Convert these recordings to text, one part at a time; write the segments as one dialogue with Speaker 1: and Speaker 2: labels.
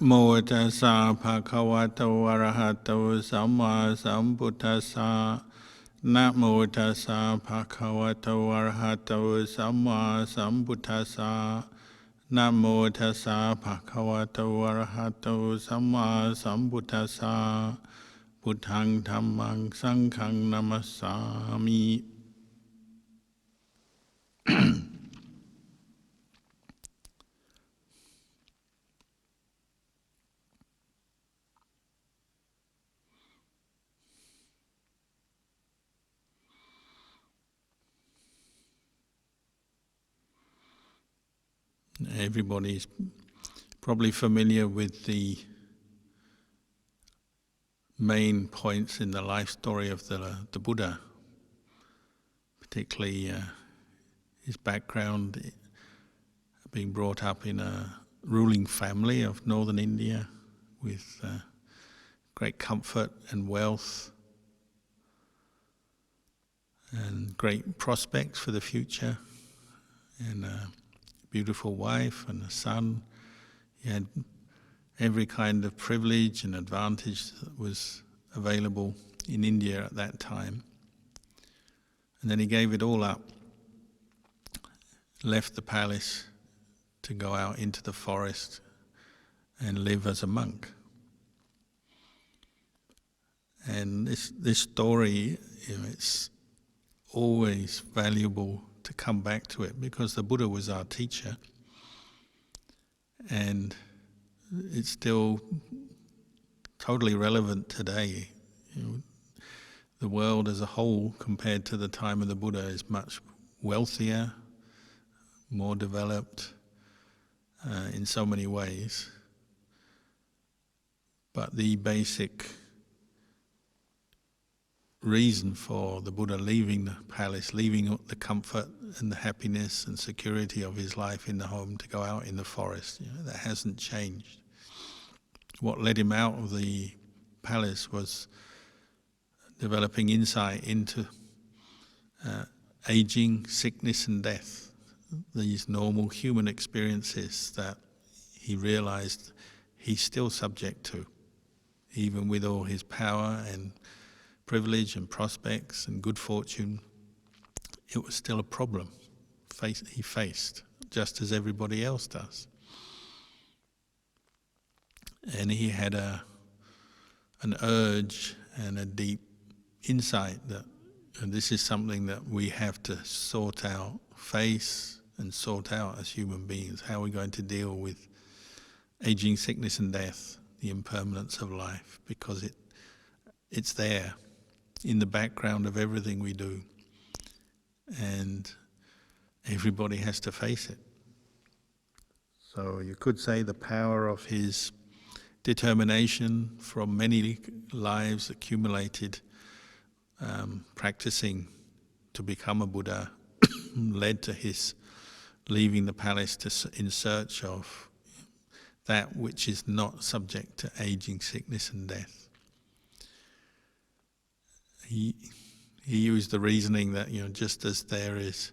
Speaker 1: โมตัสสะภะคะวะโตอะระหะโตสัมมาสัมพุทธัสสะนะโมตัสสะภะคะวะโตอะระหะโตสัมมาสัมพุทธัสสะนะโมตัสสะภะคะวะโตอะระหะโตสัมมาสัมพุทธัสสะพุทธังธัมมังสังฆังนะมัสสามิ Everybody's probably familiar with the main points in the life story of the Buddha, particularly his background, being brought up in a ruling family of northern India with great comfort and wealth and great prospects for the future, and a beautiful wife and a son. He had every kind of privilege and advantage that was available in India at that time. And then he gave it all up, left the palace to go out into the forest and live as a monk. And this story, it's always valuable to come back to it, because the Buddha was our teacher, and it's still totally relevant today. The world as a whole, compared to the time of the Buddha, is much wealthier, more developed in so many ways. But the basic reason for the Buddha leaving the palace, leaving the comfort and the happiness and security of his life in the home to go out in the forest, that hasn't changed. What led him out of the palace was developing insight into aging, sickness and death, these normal human experiences that he realized he's still subject to, even with all his power and privilege and prospects and good fortune. It was still a problem he faced, just as everybody else does. And he had an urge and a deep insight that this is something that we have to sort out, face and sort out as human beings. How are we going to deal with aging, sickness and death, the impermanence of life? Because it's there in the background of everything we do, and everybody has to face it. So you could say the power of his determination from many lives accumulated practicing to become a Buddha led to his leaving the palace in search of that which is not subject to aging, sickness and death. He used the reasoning that, just as there is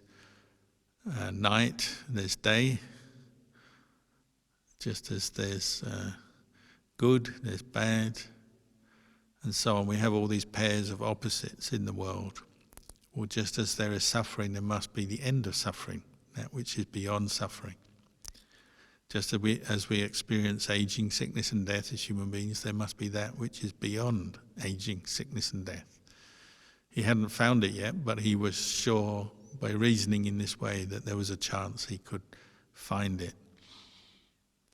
Speaker 1: night, there's day, just as there's good, there's bad, and so on. We have all these pairs of opposites in the world. Or just as there is suffering, there must be the end of suffering, that which is beyond suffering. Just as we experience aging, sickness and death as human beings, there must be that which is beyond aging, sickness and death. He hadn't found it yet, but he was sure by reasoning in this way that there was a chance he could find it.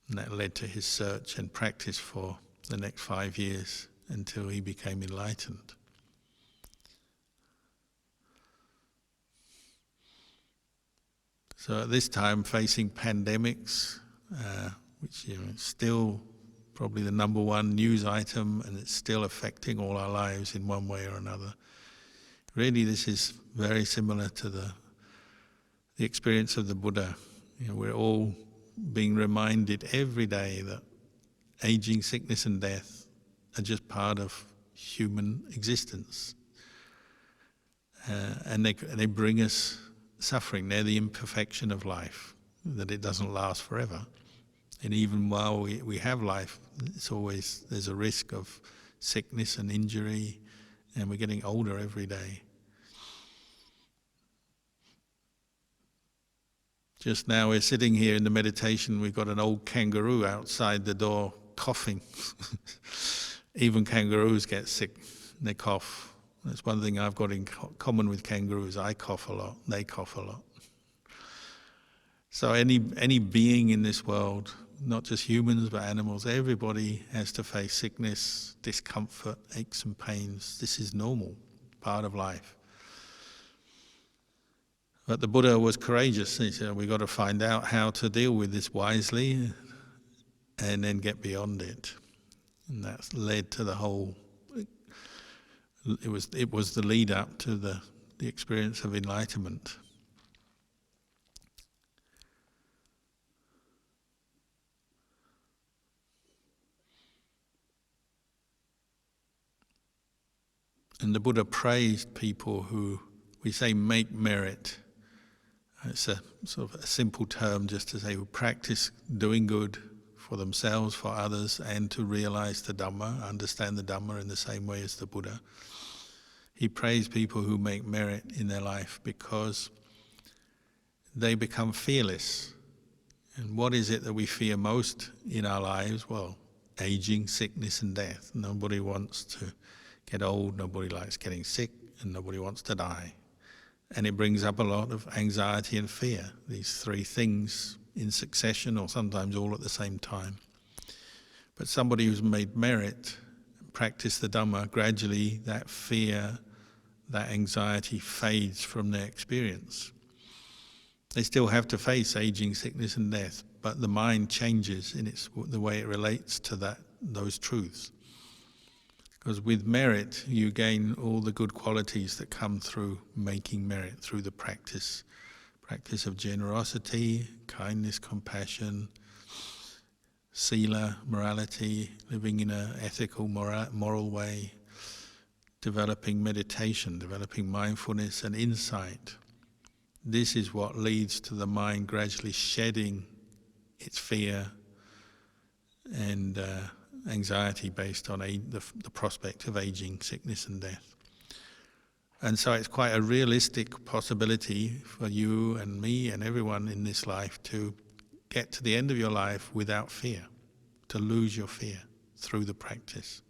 Speaker 1: And that led to his search and practice for the next 5 years until he became enlightened. So at this time, facing pandemics, which is still probably the number one news item, and it's still affecting all our lives in one way or another. Really, this is very similar to the experience of the Buddha. We're all being reminded every day that aging, sickness and death are just part of human existence. And they bring us suffering. They're the imperfection of life, that it doesn't last forever. And even while we have life, there's a risk of sickness and injury, and we're getting older every day. Just now we're sitting here in the meditation, we've got an old kangaroo outside the door coughing. Even kangaroos get sick, they cough. That's one thing I've got in common with kangaroos. I cough a lot, they cough a lot. So any being in this world, not just humans but animals, everybody has to face sickness, discomfort, aches and pains. This is normal, part of life. But the Buddha was courageous. He said, we've got to find out how to deal with this wisely and then get beyond it. And that's led to the whole, it was the lead up to the experience of enlightenment. And the Buddha praised people who, we say, make merit. It's a sort of a simple term just to say who practice doing good for themselves, for others, and to realize the Dhamma, understand the Dhamma in the same way as the Buddha. He praised people who make merit in their life because they become fearless. And what is it that we fear most in our lives? Well, aging, sickness and death. Nobody wants to get old, nobody likes getting sick, and nobody wants to die. And it brings up a lot of anxiety and fear, these three things in succession or sometimes all at the same time. But somebody who's made merit, practiced the Dhamma, gradually that fear, that anxiety fades from their experience. They still have to face aging, sickness and death, but the mind changes in the way it relates to those truths. Because with merit, you gain all the good qualities that come through making merit, through the practice of generosity, kindness, compassion, sila, morality, living in an ethical, moral way, developing meditation, developing mindfulness and insight. This is what leads to the mind gradually shedding its fear and anxiety based on the prospect of aging, sickness and death. And so it's quite a realistic possibility for you and me and everyone in this life to get to the end of your life without fear, to lose your fear through the practice.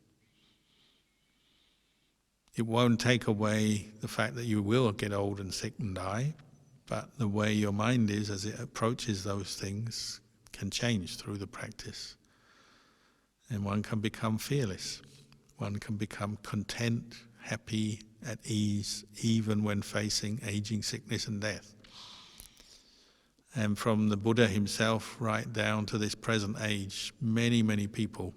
Speaker 1: It won't take away the fact that you will get old and sick and die, but the way your mind is as it approaches those things can change through the practice. And one can become fearless. One can become content, happy, at ease, even when facing aging, sickness and death. And from the Buddha himself right down to this present age, many, many people,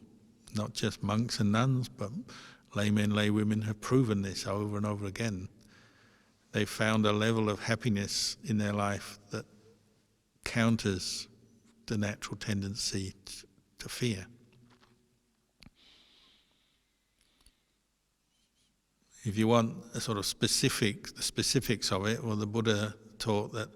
Speaker 1: not just monks and nuns, but laymen, laywomen have proven this over and over again. They've found a level of happiness in their life that counters the natural tendency to fear. If you want a sort of the specifics of it, well, the Buddha taught that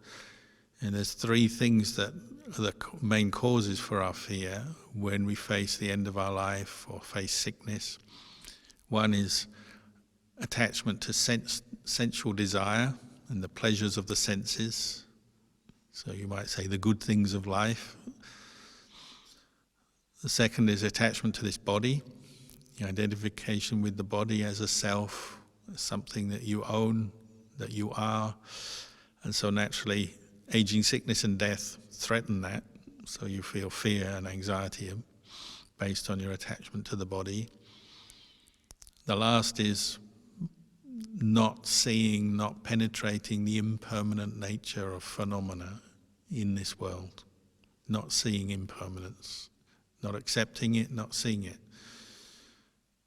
Speaker 1: there's three things that are the main causes for our fear when we face the end of our life or face sickness. One is attachment to sensual desire and the pleasures of the senses. So you might say the good things of life. The second is attachment to this body, the identification with the body as a self, something that you own, that you are. And so naturally, aging, sickness and death threaten that. So you feel fear and anxiety based on your attachment to the body. The last is not seeing, not penetrating the impermanent nature of phenomena in this world. Not seeing impermanence, not accepting it, not seeing it.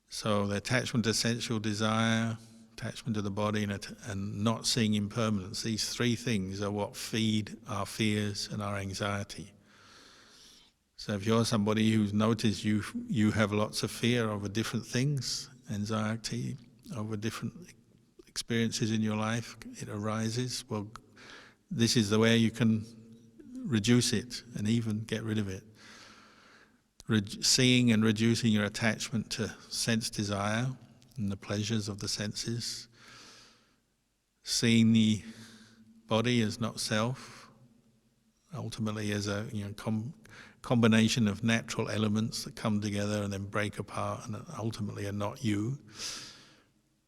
Speaker 1: So the attachment to sensual desire, attachment to the body, and not seeing impermanence, these three things are what feed our fears and our anxiety. So if you're somebody who's noticed you have lots of fear over different things, anxiety over different experiences in your life, it arises, well, this is the way you can reduce it and even get rid of it. seeing and reducing your attachment to sense desire and the pleasures of the senses, seeing the body as not self, ultimately as a combination of natural elements that come together and then break apart and ultimately are not you,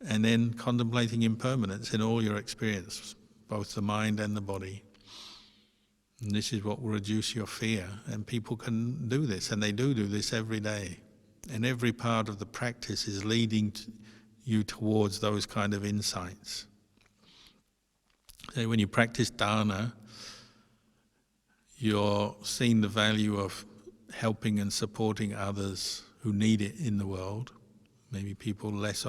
Speaker 1: and then contemplating impermanence in all your experience, both the mind and the body. And this is what will reduce your fear, and people can do this, and they do this every day. And every part of the practice is leading you towards those kind of insights. So when you practice dana, you're seeing the value of helping and supporting others who need it in the world. Maybe people less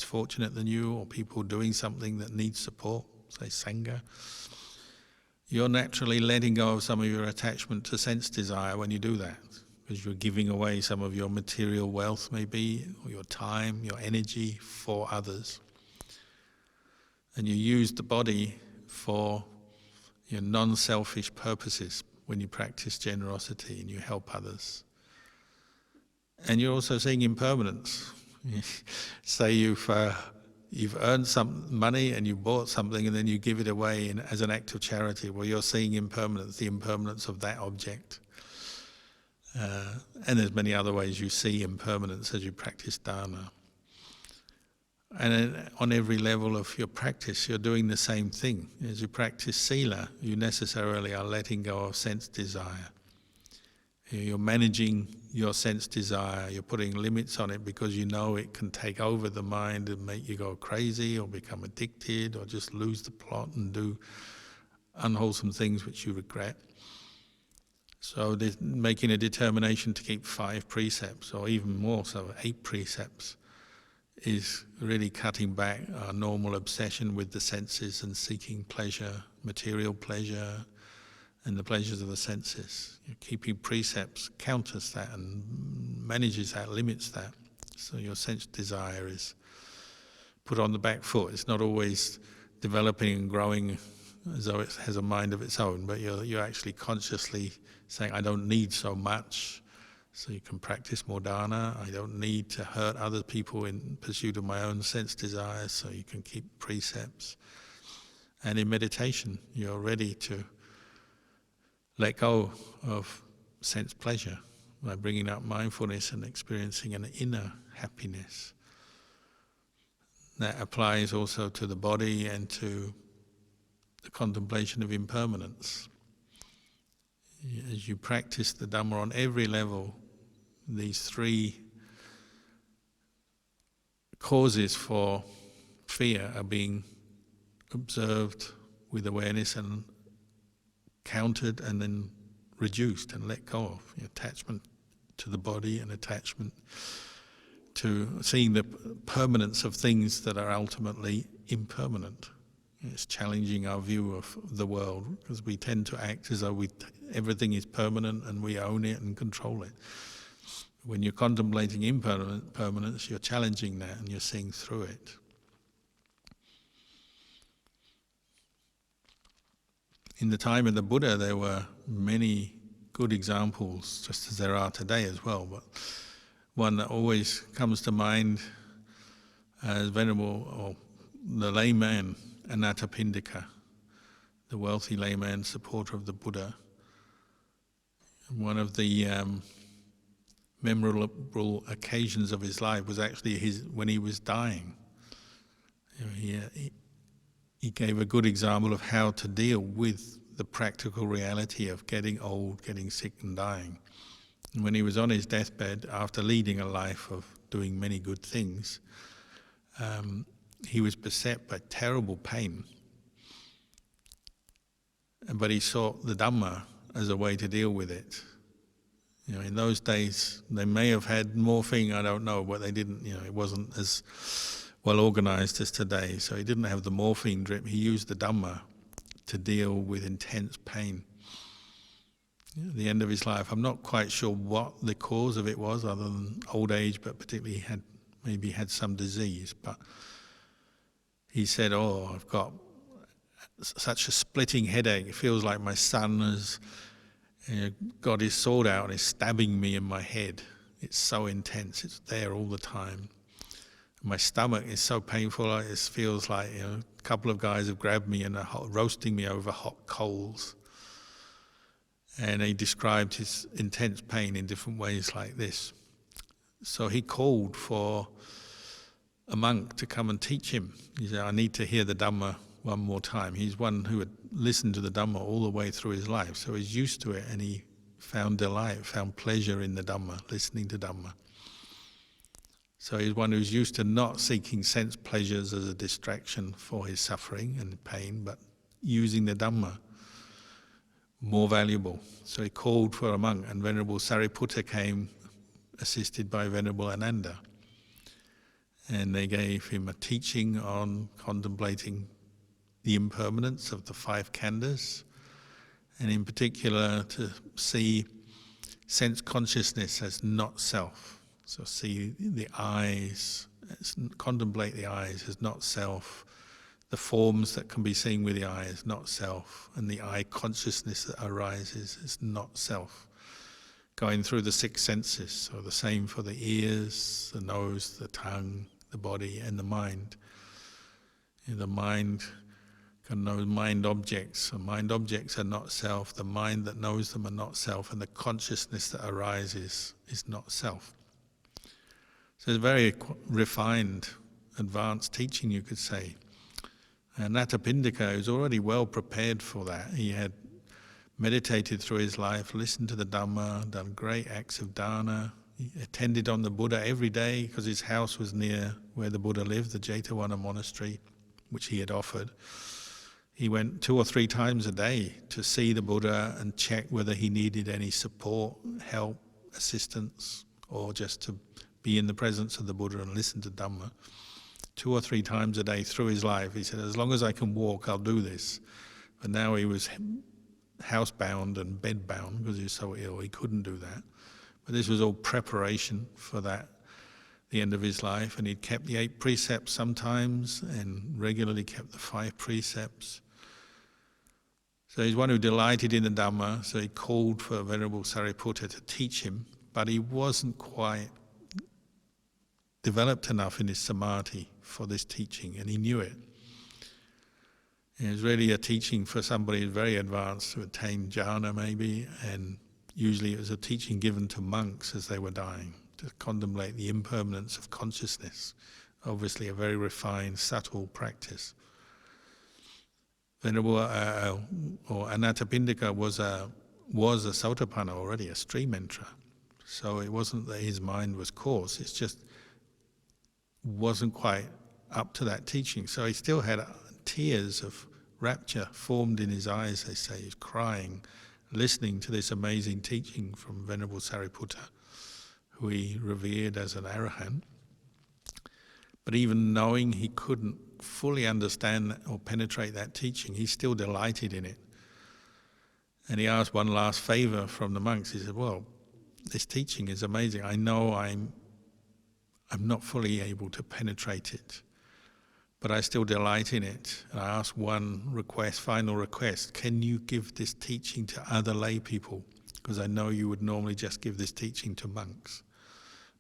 Speaker 1: fortunate than you, or people doing something that needs support, say sangha. You're naturally letting go of some of your attachment to sense desire when you do that, because you're giving away some of your material wealth maybe, or your time, your energy for others. And you use the body for your non-selfish purposes when you practice generosity and you help others. And you're also seeing impermanence. Say you've earned some money and you bought something and then you give it away as an act of charity. Well, you're seeing impermanence, the impermanence of that object. And there's many other ways you see impermanence as you practice dana. And then on every level of your practice, you're doing the same thing. As you practice sila, you necessarily are letting go of sense desire. You're managing your sense desire, you're putting limits on it because you know it can take over the mind and make you go crazy or become addicted or just lose the plot and do unwholesome things which you regret. So making a determination to keep 5 precepts, or even more so 8 precepts, is really cutting back our normal obsession with the senses and seeking pleasure, material pleasure, and the pleasures of the senses. Keeping precepts counters that and manages that, limits that. So your sense desire is put on the back foot. It's not always developing and growing as though it has a mind of its own, but you're actually consciously saying, I don't need so much, so you can practice more dana. I don't need to hurt other people in pursuit of my own sense desires, so you can keep precepts. And in meditation, you're ready to let go of sense pleasure by bringing up mindfulness and experiencing an inner happiness. That applies also to the body and to the contemplation of impermanence. As you practice the Dhamma on every level, these 3 causes for fear are being observed with awareness and countered and then reduced and let go of. Attachment to the body and attachment to seeing the permanence of things that are ultimately impermanent. It's challenging our view of the world, because we tend to act as though everything is permanent and we own it and control it. When you're contemplating impermanence, you're challenging that and you're seeing through it. In the time of the Buddha, there were many good examples, just as there are today as well, but one that always comes to mind as venerable, or the layman, Anathapindika, the wealthy layman, supporter of the Buddha. One of the memorable occasions of his life was actually when he was dying. He gave a good example of how to deal with the practical reality of getting old, getting sick and dying. And when he was on his deathbed, after leading a life of doing many good things, he was beset by terrible pain. But he sought the Dhamma as a way to deal with it. In those days, they may have had morphine, I don't know, but they didn't, it wasn't as well organized as today. So he didn't have the morphine drip. He used the Dhamma to deal with intense pain. At the end of his life, I'm not quite sure what the cause of it was, other than old age, but particularly he had some disease. But he said, I've got such a splitting headache. It feels like my sun got his sword out and is stabbing me in my head. It's so intense, it's there all the time. My stomach is so painful, it feels like a couple of guys have grabbed me and are roasting me over hot coals. And he described his intense pain in different ways like this. So he called for a monk to come and teach him. He said, I need to hear the Dhamma one more time. He's one who had listened to the Dhamma all the way through his life, so he's used to it, and he found delight, found pleasure in the Dhamma, listening to Dhamma. So he's one who's used to not seeking sense pleasures as a distraction for his suffering and pain, but using the Dhamma, more valuable. So he called for a monk, and Venerable Sariputta came, assisted by Venerable Ananda. And they gave him a teaching on contemplating the impermanence of the five khandhas, and in particular to see sense consciousness as not self. So see the eyes, contemplate the eyes as not self, the forms that can be seen with the eyes, not self, and the eye consciousness that arises is not self. Going through the six senses, so the same for the ears, the nose, the tongue, the body, and the mind. The mind can know mind objects, so mind objects are not self, the mind that knows them are not self, and the consciousness that arises is not self. So it's a very refined, advanced teaching, you could say. And Anathapindika is already well prepared for that. He had meditated through his life, listened to the Dhamma, done great acts of dana. He attended on the Buddha every day because his house was near where the Buddha lived, the Jetavana monastery, which he had offered. He went 2 or 3 times a day to see the Buddha and check whether he needed any support, help, assistance, or just to be in the presence of the Buddha and listen to Dhamma. 2 or 3 times a day through his life, he said, as long as I can walk, I'll do this. But now he was housebound and bedbound because he was so ill, he couldn't do that. But this was all preparation for that, the end of his life, and he'd kept the 8 precepts sometimes and regularly kept the 5 precepts. So he's one who delighted in the Dhamma, so he called for Venerable Sariputta to teach him, but he wasn't quite developed enough in his samadhi for this teaching, and he knew it. It was really a teaching for somebody who's very advanced to attain jhana maybe, and usually it was a teaching given to monks as they were dying, to contemplate the impermanence of consciousness. Obviously a very refined, subtle practice. Venerable or Anathapindika was a Sotapanna already, a stream enterer. So it wasn't that his mind was coarse, it's just wasn't quite up to that teaching. So he still had tears of rapture formed in his eyes, they say. He's crying, listening to this amazing teaching from Venerable Sariputta, who he revered as an arahant. But even knowing he couldn't fully understand or penetrate that teaching, he still delighted in it. And he asked one last favor from the monks. He said, well, this teaching is amazing. I know I'm not fully able to penetrate it, but I still delight in it. And I ask one request, final request, can you give this teaching to other lay people? Because I know you would normally just give this teaching to monks.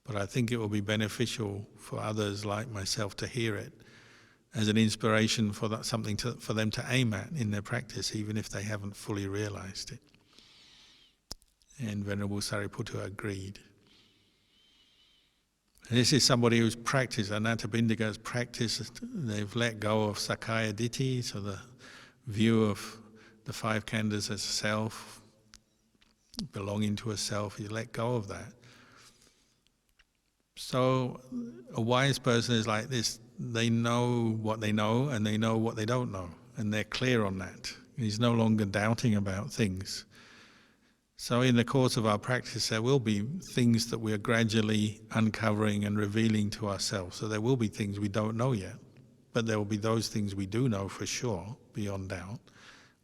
Speaker 1: But I think it will be beneficial for others like myself to hear it as an inspiration for that, something for them to aim at in their practice, even if they haven't fully realized it. And Venerable Sariputta agreed. This is somebody who's practiced, Anathapindika has practiced, they've let go of Sakkaya Ditthi, so the view of the 5 khandhas as self, belonging to a self, you let go of that. So a wise person is like this, they know what they know and they know what they don't know, and they're clear on that. He's no longer doubting about things. So in the course of our practice, there will be things that we're gradually uncovering and revealing to ourselves. So there will be things we don't know yet, but there will be those things we do know for sure, beyond doubt,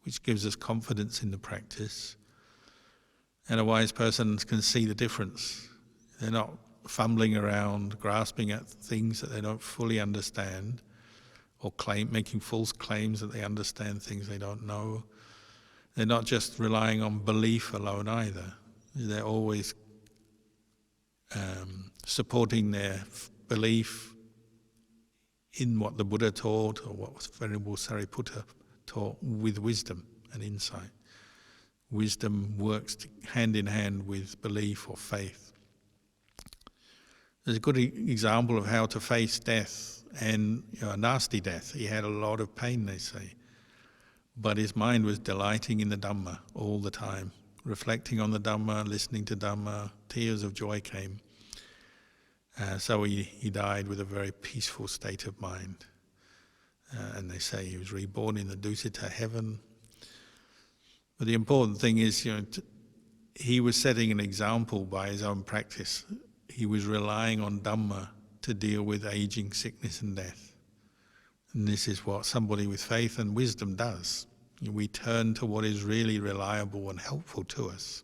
Speaker 1: which gives us confidence in the practice. And a wise person can see the difference. They're not fumbling around, grasping at things that they don't fully understand, or making false claims that they understand things they don't know. they're not just relying on belief alone either. They're always supporting their belief in what the Buddha taught or what Venerable Sariputta taught with wisdom and insight. Wisdom works hand in hand with belief or faith. There's a good example of how to face death, and a nasty death. He had a lot of pain, they say. But his mind was delighting in the Dhamma all the time, reflecting on the Dhamma, listening to Dhamma, tears of joy came. So he died with a very peaceful state of mind. And they say he was reborn in the Dusita heaven. But the important thing is, he was setting an example by his own practice. He was relying on Dhamma to deal with aging, sickness and death. And this is what somebody with faith and wisdom does. We turn to what is really reliable and helpful to us.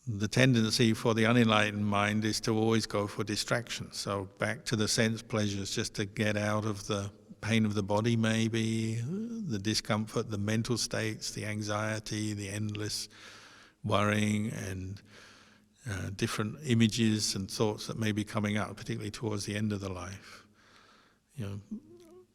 Speaker 1: The tendency for the unenlightened mind is to always go for distraction. So back to the sense pleasures, just to get out of the pain of the body maybe, the discomfort, the mental states, the anxiety, the endless worrying and different images and thoughts that may be coming up, particularly towards the end of the life.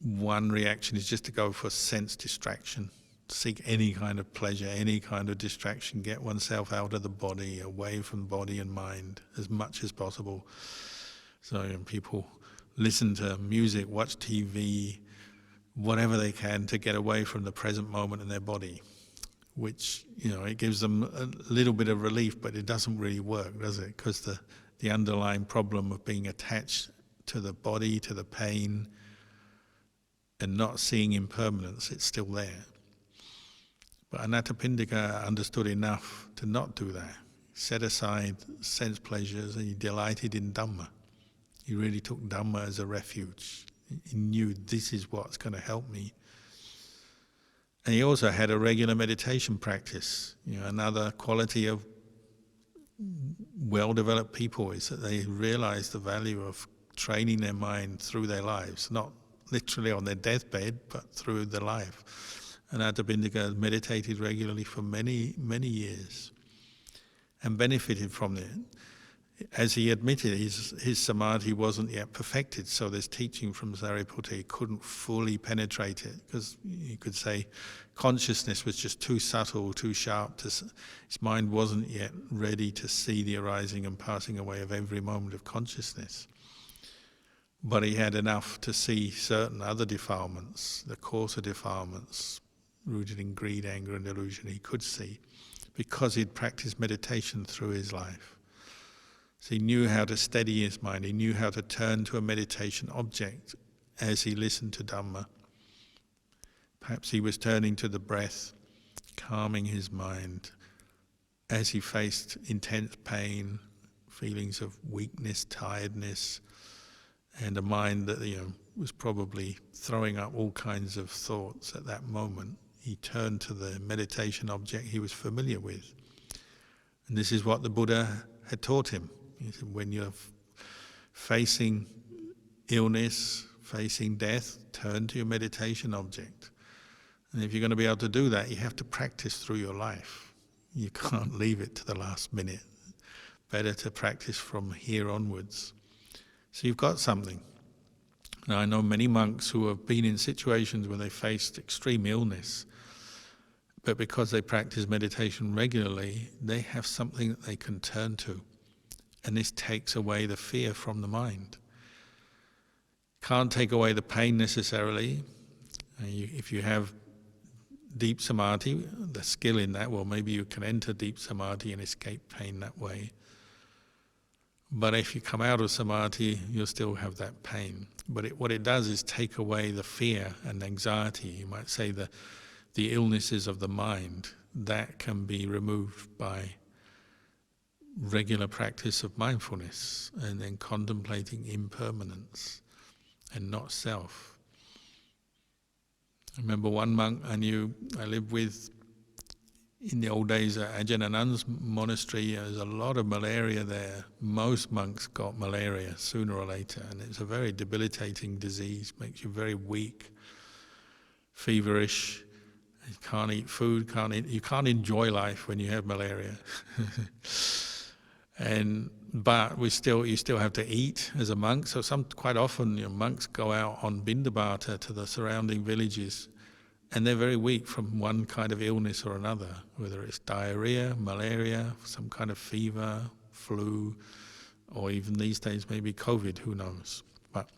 Speaker 1: One reaction is just to go for sense distraction, seek any kind of pleasure, any kind of distraction, get oneself out of the body, away from body and mind as much as possible. So people listen to music, watch TV, whatever they can to get away from the present moment in their body, which, it gives them a little bit of relief, but it doesn't really work, does it? Because the underlying problem of being attached to the body, to the pain, and not seeing impermanence, it's still there. But Anathapindika understood enough to not do that. He set aside sense pleasures and he delighted in Dhamma. He really took Dhamma as a refuge. He knew this is what's going to help me. And he also had a regular meditation practice. Another quality of well-developed people is that they realize the value of training their mind through their lives, not literally on their deathbed, but through their life. And Anathapindika meditated regularly for many, many years and benefited from it. As he admitted, his samadhi wasn't yet perfected, so there's teaching from Sariputta, he couldn't fully penetrate it, because you could say consciousness was just too subtle, too sharp. His mind wasn't yet ready to see the arising and passing away of every moment of consciousness. But he had enough to see certain other defilements, the coarser defilements, rooted in greed, anger and delusion, he could see, because he'd practiced meditation through his life. So he knew how to steady his mind, he knew how to turn to a meditation object as he listened to Dhamma. Perhaps he was turning to the breath, calming his mind as he faced intense pain, feelings of weakness, tiredness, and a mind that was probably throwing up all kinds of thoughts at that moment. He turned to the meditation object he was familiar with. And this is what the Buddha had taught him. He said, when you're facing illness, facing death, turn to your meditation object. And if you're going to be able to do that, you have to practice through your life. You can't leave it to the last minute. Better to practice from here onwards. So you've got something. Now I know many monks who have been in situations where they faced extreme illness, but because they practice meditation regularly, they have something that they can turn to. And this takes away the fear from the mind. Can't take away the pain necessarily. If you have deep samadhi, the skill in that, well, maybe you can enter deep samadhi and escape pain that way. But if you come out of samadhi, you'll still have that pain. But what it does is take away the fear and anxiety, you might say the illnesses of the mind. That can be removed by regular practice of mindfulness and then contemplating impermanence and not self. I remember one monk I lived with in the old days at Ajahn Anand's monastery. There's a lot of malaria there. Most monks got malaria sooner or later, and it's a very debilitating disease, makes you very weak, feverish, You can't eat food, you can't enjoy life when you have malaria. But you still have to eat as a monk. So quite often monks go out on bindabata to the surrounding villages, and they're very weak from one kind of illness or another, whether it's diarrhea, malaria, some kind of fever, flu, or even these days maybe COVID, who knows. But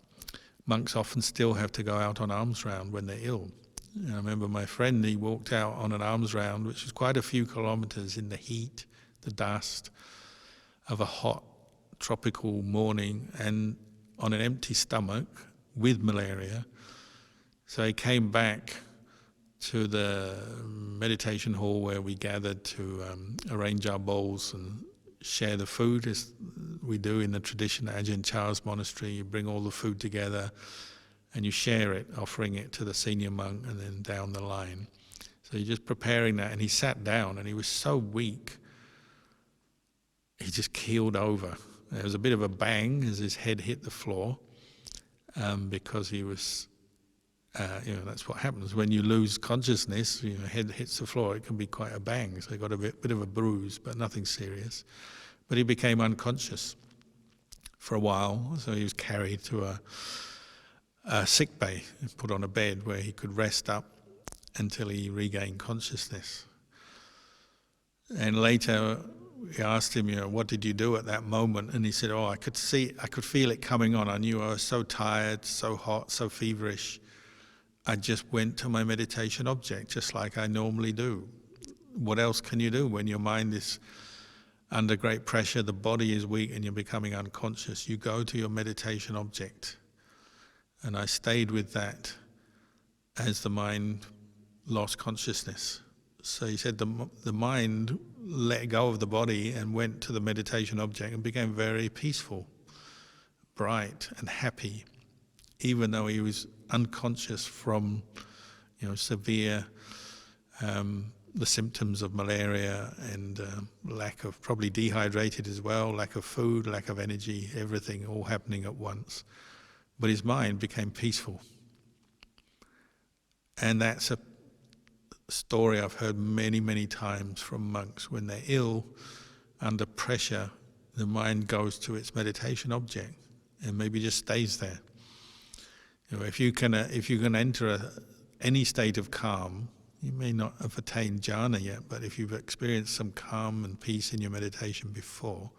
Speaker 1: monks often still have to go out on alms round when they're ill. And I remember my friend, he walked out on an alms round, which was quite a few kilometres in the heat, the dust of a hot tropical morning, and on an empty stomach with malaria. So he came back to the meditation hall where we gathered to arrange our bowls and share the food, as we do in the tradition at Ajahn Chah's monastery. You bring all the food together and you share it, offering it to the senior monk and then down the line. So you're just preparing that, and he sat down and he was so weak, he just keeled over. There was a bit of a bang as his head hit the floor, because he was, that's what happens when you lose consciousness. Head hits the floor, it can be quite a bang. So he got a bit of a bruise, but nothing serious. But he became unconscious for a while, so he was carried to a sick bay, put on a bed where he could rest up until he regained consciousness. And later we asked him, what did you do at that moment? And he said, I could feel it coming on. I knew I was so tired, so hot, so feverish. I just went to my meditation object, just like I normally do. What else can you do when your mind is under great pressure, the body is weak, and you're becoming unconscious? You go to your meditation object. And I stayed with that as the mind lost consciousness. So he said the mind let go of the body and went to the meditation object and became very peaceful, bright and happy, even though he was unconscious from severe the symptoms of malaria and lack of, probably dehydrated as well, lack of food, lack of energy, everything all happening at once. But his mind became peaceful. And that's a story I've heard many, many times from monks. When they're ill, under pressure, the mind goes to its meditation object and maybe just stays there. If you can enter any state of calm, you may not have attained jhana yet, but if you've experienced some calm and peace in your meditation before,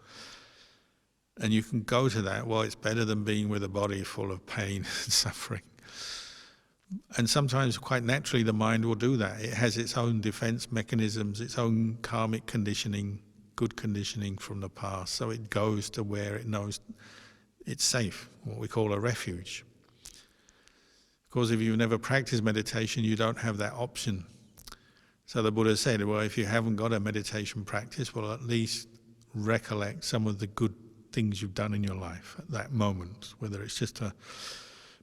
Speaker 1: and you can go to that, well, it's better than being with a body full of pain and suffering. And sometimes, quite naturally, the mind will do that. It has its own defense mechanisms, its own karmic conditioning, good conditioning from the past. So it goes to where it knows it's safe, what we call a refuge. Of course, if you've never practiced meditation, you don't have that option. So the Buddha said, well, if you haven't got a meditation practice, well, at least recollect some of the good things you've done in your life at that moment, whether it's just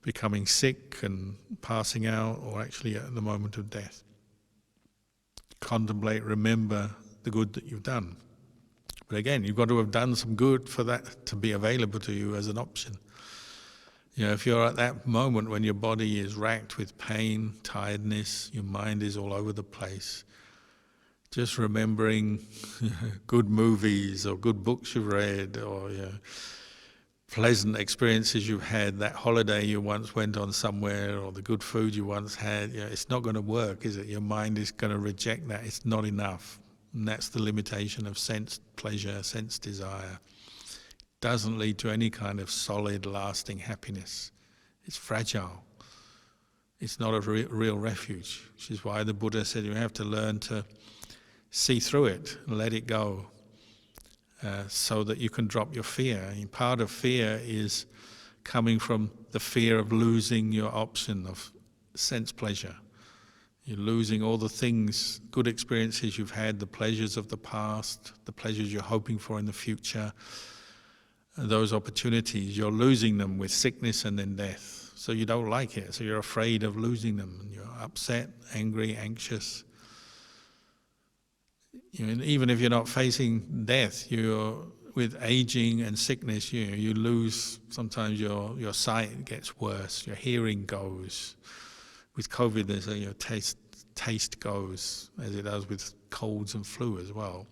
Speaker 1: becoming sick and passing out, or actually at the moment of death. Contemplate, remember the good that you've done. But again, you've got to have done some good for that to be available to you as an option. If you're at that moment when your body is racked with pain, tiredness, your mind is all over the place, just remembering good movies or good books you've read, or pleasant experiences you've had, that holiday you once went on somewhere, or the good food you once had, it's not going to work, is it? Your mind is going to reject that. It's not enough. And that's the limitation of sense pleasure, sense desire. It doesn't lead to any kind of solid, lasting happiness. It's fragile. It's not a real refuge, which is why the Buddha said you have to learn to see through it and let it go, so that you can drop your fear. And part of fear is coming from the fear of losing your option of sense pleasure. You're losing all the things, good experiences you've had, the pleasures of the past, the pleasures you're hoping for in the future. Those opportunities, you're losing them with sickness and then death. So you don't like it, so you're afraid of losing them. And you're upset, angry, anxious. Even if you're not facing death, with aging and sickness, you lose, sometimes your sight gets worse, your hearing goes. With COVID, there's taste goes, as it does with colds and flu as well.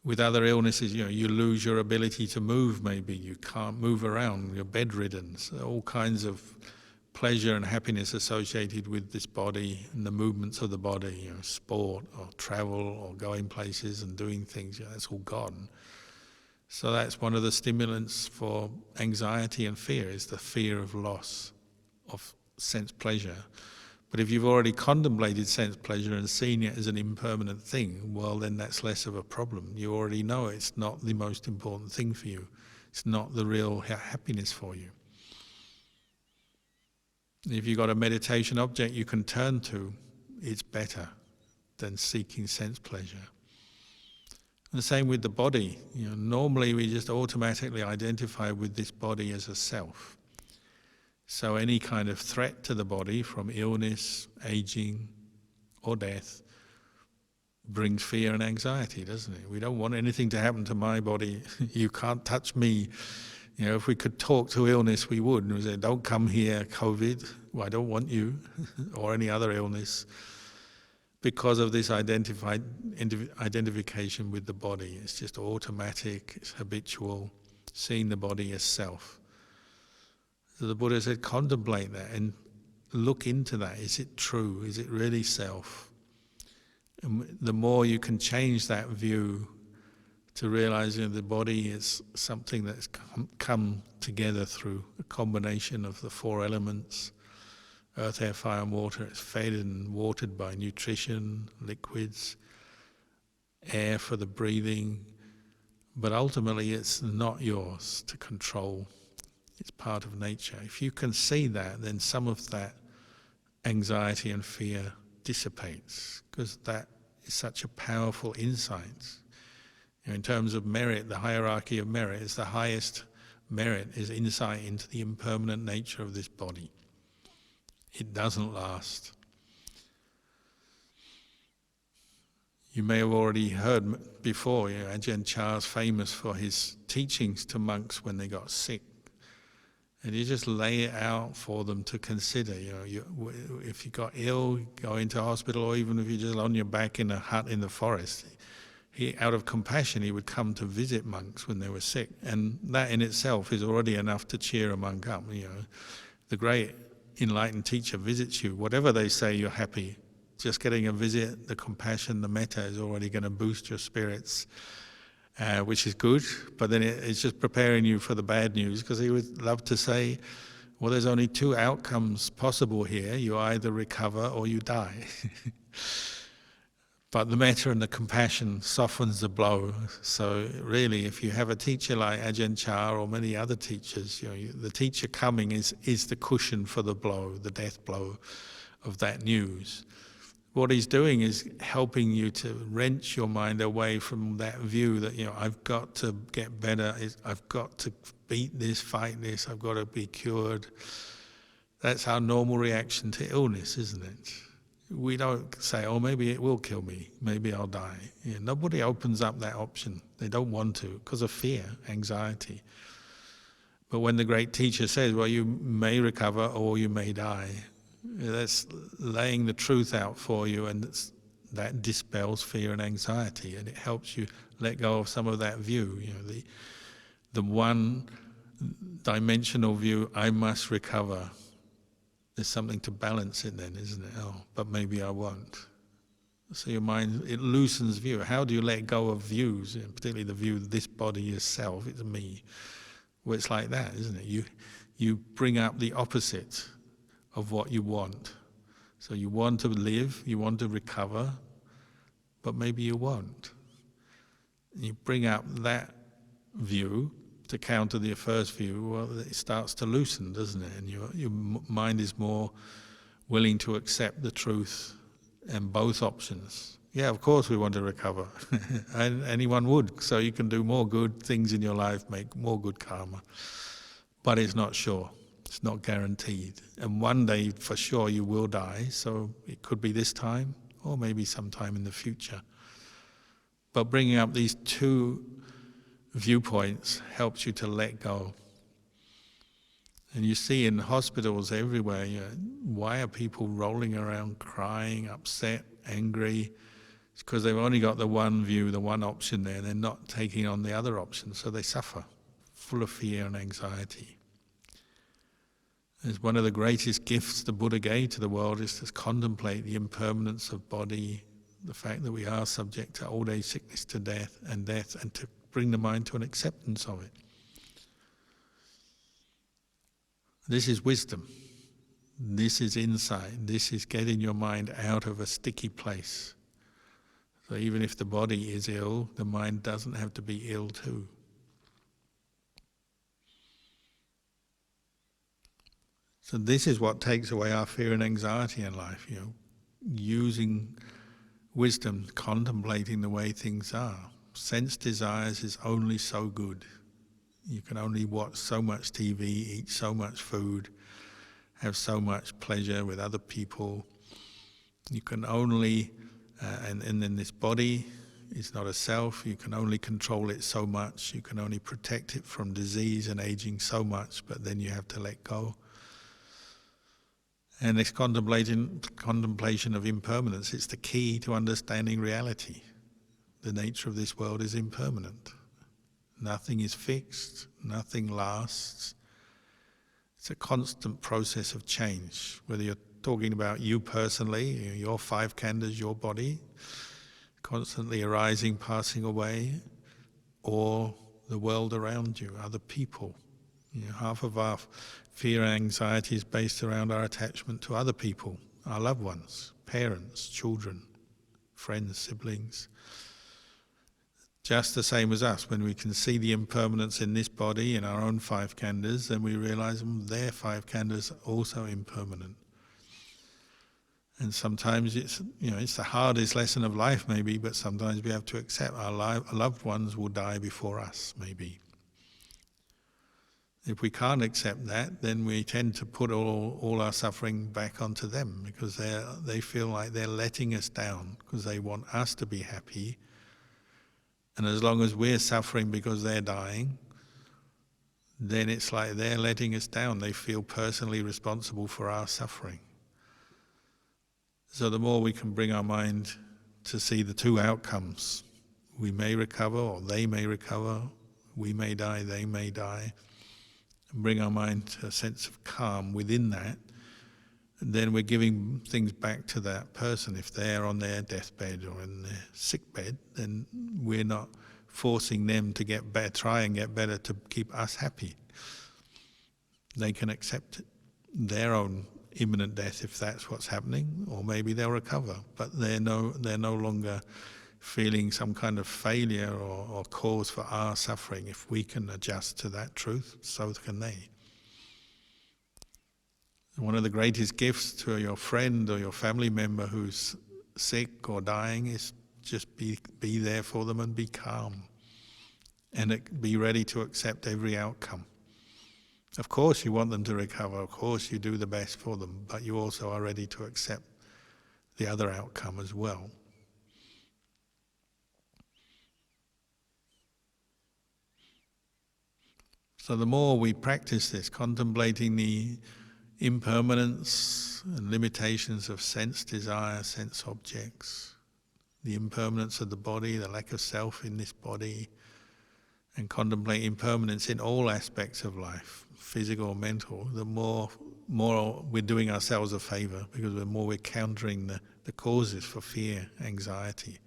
Speaker 1: With other illnesses, you lose your ability to move maybe, you can't move around, you're bedridden, so all kinds of pleasure and happiness associated with this body and the movements of the body, sport or travel or going places and doing things, that's all gone. So that's one of the stimulants for anxiety and fear, is the fear of loss of sense pleasure. But if you've already contemplated sense pleasure and seen it as an impermanent thing, well, then that's less of a problem. You already know it's not the most important thing for you. It's not the real happiness for you. If you've got a meditation object you can turn to, it's better than seeking sense pleasure. And the same with the body. Normally we just automatically identify with this body as a self. So any kind of threat to the body from illness, aging, or death brings fear and anxiety, doesn't it? We don't want anything to happen to my body. You can't touch me. If we could talk to illness, we would. And we say, don't come here, COVID. Well, I don't want you, or any other illness. Because of this identification with the body. It's just automatic, it's habitual, seeing the body as self. So the Buddha said, contemplate that and look into that. Is it true? Is it really self? And the more you can change that view to realize the body is something that's come together through a combination of the four elements, earth, air, fire and water. It's fed and watered by nutrition, liquids, air for the breathing, but ultimately it's not yours to control. It's part of nature. If you can see that, then some of that anxiety and fear dissipates, because that is such a powerful insight. In terms of merit, the hierarchy of merit is the highest merit is insight into the impermanent nature of this body. It doesn't last. You may have already heard before, Ajahn Chah's famous for his teachings to monks when they got sick. And you just lay it out for them to consider. If you got ill, go into hospital, or even if you're just on your back in a hut in the forest. Out of compassion, he would come to visit monks when they were sick. And that in itself is already enough to cheer a monk up. The great enlightened teacher visits you. Whatever they say, you're happy. Just getting a visit, the compassion, the metta is already going to boost your spirits. Which is good, but then it's just preparing you for the bad news, because he would love to say, well, there's only two outcomes possible here. You either recover or you die. But the metta and the compassion softens the blow. So really, if you have a teacher like Ajahn Chah or many other teachers, the teacher coming is the cushion for the blow, the death blow of that news. What he's doing is helping you to wrench your mind away from that view that, I've got to get better, I've got to beat this, fight this, I've got to be cured. That's our normal reaction to illness, isn't it? We don't say, oh, maybe it will kill me, maybe I'll die. Nobody opens up that option. They don't want to, because of fear, anxiety. But when the great teacher says, well, you may recover or you may die, that's laying the truth out for you, and that dispels fear and anxiety, and it helps you let go of some of that view. The one-dimensional view, I must recover. There's something to balance it then, isn't it? Oh, but maybe I won't. So your mind, it loosens view. How do you let go of views, particularly the view that this body is self, it's me? Well, it's like that, isn't it? You bring up the opposite of what you want. So you want to live, you want to recover, but maybe you won't. You bring up that view to counter the first view, well, it starts to loosen, doesn't it? And your mind is more willing to accept the truth and both options. Yeah, of course we want to recover. And anyone would. So you can do more good things in your life, make more good karma. But it's not sure. It's not guaranteed. And one day, for sure, you will die. So it could be this time, or maybe sometime in the future. But bringing up these two viewpoints helps you to let go. And you see in hospitals everywhere, Why are people rolling around crying, upset, angry? It's because they've only got the one view, the one option there. They're not taking on the other option, so they suffer, full of fear and anxiety. It's one of the greatest gifts the Buddha gave to the world is to contemplate the impermanence of body, the fact that we are subject to old age, sickness, to death, and to bring the mind to an acceptance of it. This is wisdom. This is insight. This is getting your mind out of a sticky place. So even if the body is ill, the mind doesn't have to be ill too. So this is what takes away our fear and anxiety in life, using wisdom, contemplating the way things are. Sense desires is only so good. You can only watch so much TV, eat so much food, have so much pleasure with other people. You can only, and then this body is not a self, you can only control it so much, you can only protect it from disease and aging so much, but then you have to let go. And this contemplation of impermanence, it's the key to understanding reality. The nature of this world is impermanent. Nothing is fixed, nothing lasts. It's a constant process of change, whether you're talking about you personally, your five khandhas, your body, constantly arising, passing away, or the world around you, other people. Half of our fear and anxiety is based around our attachment to other people, our loved ones, parents, children, friends, siblings. Just the same as us, when we can see the impermanence in this body, in our own five khandhas, then we realize their five khandhas are also impermanent. And sometimes it's the hardest lesson of life maybe, but sometimes we have to accept our loved ones will die before us, maybe. If we can't accept that, then we tend to put all our suffering back onto them, because they feel like they're letting us down, because they want us to be happy. And as long as we're suffering because they're dying, then it's like they're letting us down. They feel personally responsible for our suffering. So the more we can bring our mind to see the two outcomes, we may recover or they may recover, we may die, they may die, and bring our mind to a sense of calm within that, then we're giving things back to that person. If they're on their deathbed or in their sick bed, then we're not forcing them to get better, try and get better to keep us happy. They can accept their own imminent death if that's what's happening, or maybe they'll recover, but they're no longer feeling some kind of failure or cause for our suffering. If we can adjust to that truth, so can they. One of the greatest gifts to your friend or your family member who's sick or dying is just be there for them and be calm and be ready to accept every outcome. Of course you want them to recover, of course you do the best for them, but you also are ready to accept the other outcome as well. So the more we practice this, contemplating the impermanence and limitations of sense desire, sense objects, the impermanence of the body, the lack of self in this body, and contemplate impermanence in all aspects of life, physical or mental, the more we're doing ourselves a favor, because the more we're countering the causes for fear, anxiety.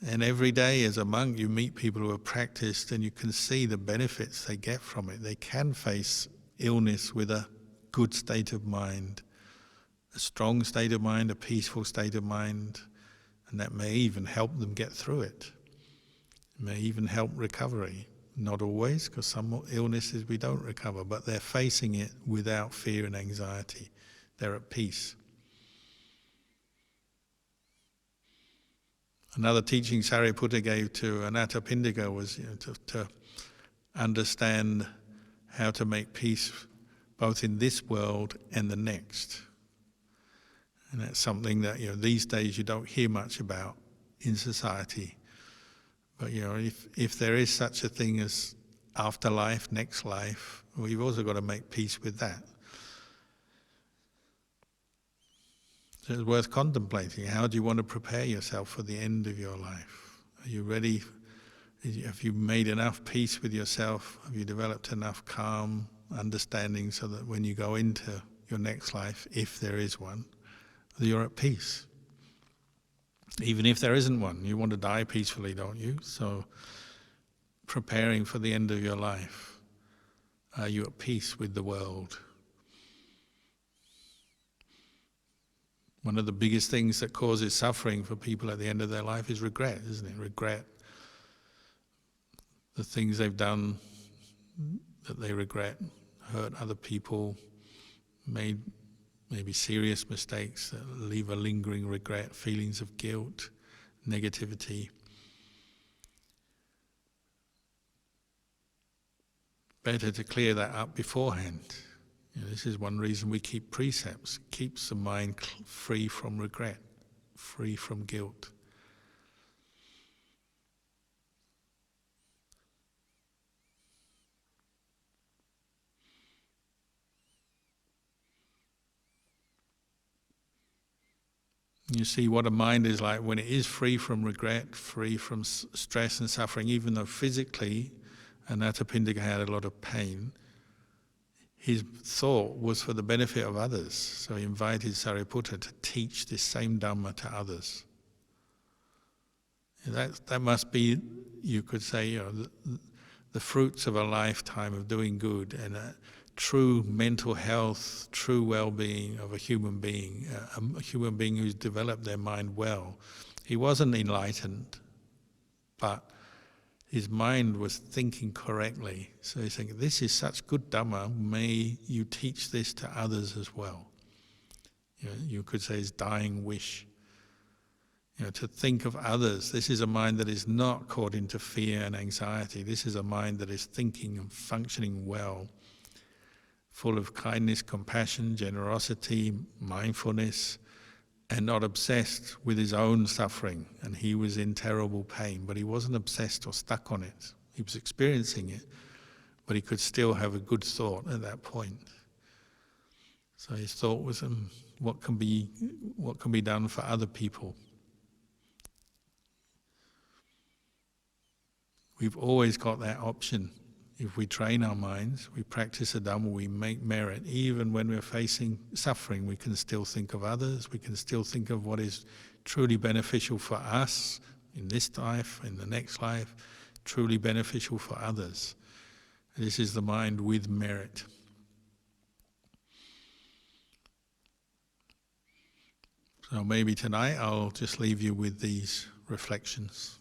Speaker 1: And every day as a monk you meet people who have practiced and you can see the benefits they get from it. They can face illness with a good state of mind, a strong state of mind, a peaceful state of mind, and that may even help them get through it. It may even help recovery. Not always, because some illnesses we don't recover, but they're facing it without fear and anxiety. They're at peace. Another teaching Sariputta gave to Anathapindika was to understand how to make peace both in this world and the next. And that's something that these days you don't hear much about in society. But if there is such a thing as afterlife, next life, we've also got to make peace with that. So it's worth contemplating. How do you want to prepare yourself for the end of your life? Are you ready? Have you made enough peace with yourself? Have you developed enough calm, understanding so that when you go into your next life, if there is one, you're at peace? Even if there isn't one, you want to die peacefully, don't you? So preparing for the end of your life, are you at peace with the world? One of the biggest things that causes suffering for people at the end of their life is regret, isn't it? Regret. The things they've done that they regret, hurt other people, made maybe serious mistakes that leave a lingering regret, feelings of guilt, negativity. Better to clear that up beforehand. This is one reason we keep precepts. Keeps the mind free from regret, free from guilt. You see what a mind is like when it is free from regret, free from stress and suffering, even though physically Anathapindika had a lot of pain. His thought was for the benefit of others, so he invited Sariputta to teach this same Dhamma to others. That must be, you could say, the fruits of a lifetime of doing good and a true mental health, true well-being of a human being who's developed their mind well. He wasn't enlightened, but his mind was thinking correctly. So he's thinking, this is such good Dhamma, may you teach this to others as well. You could say his dying wish. To think of others. This is a mind that is not caught into fear and anxiety. This is a mind that is thinking and functioning well, full of kindness, compassion, generosity, mindfulness, and not obsessed with his own suffering. And he was in terrible pain, but he wasn't obsessed or stuck on it. He was experiencing it, but he could still have a good thought at that point. So his thought was, what can be done for other people? We've always got that option. If we train our minds, we practice the Dhamma, we make merit. Even when we're facing suffering, we can still think of others, we can still think of what is truly beneficial for us in this life, in the next life, truly beneficial for others. This is the mind with merit. So maybe tonight I'll just leave you with these reflections.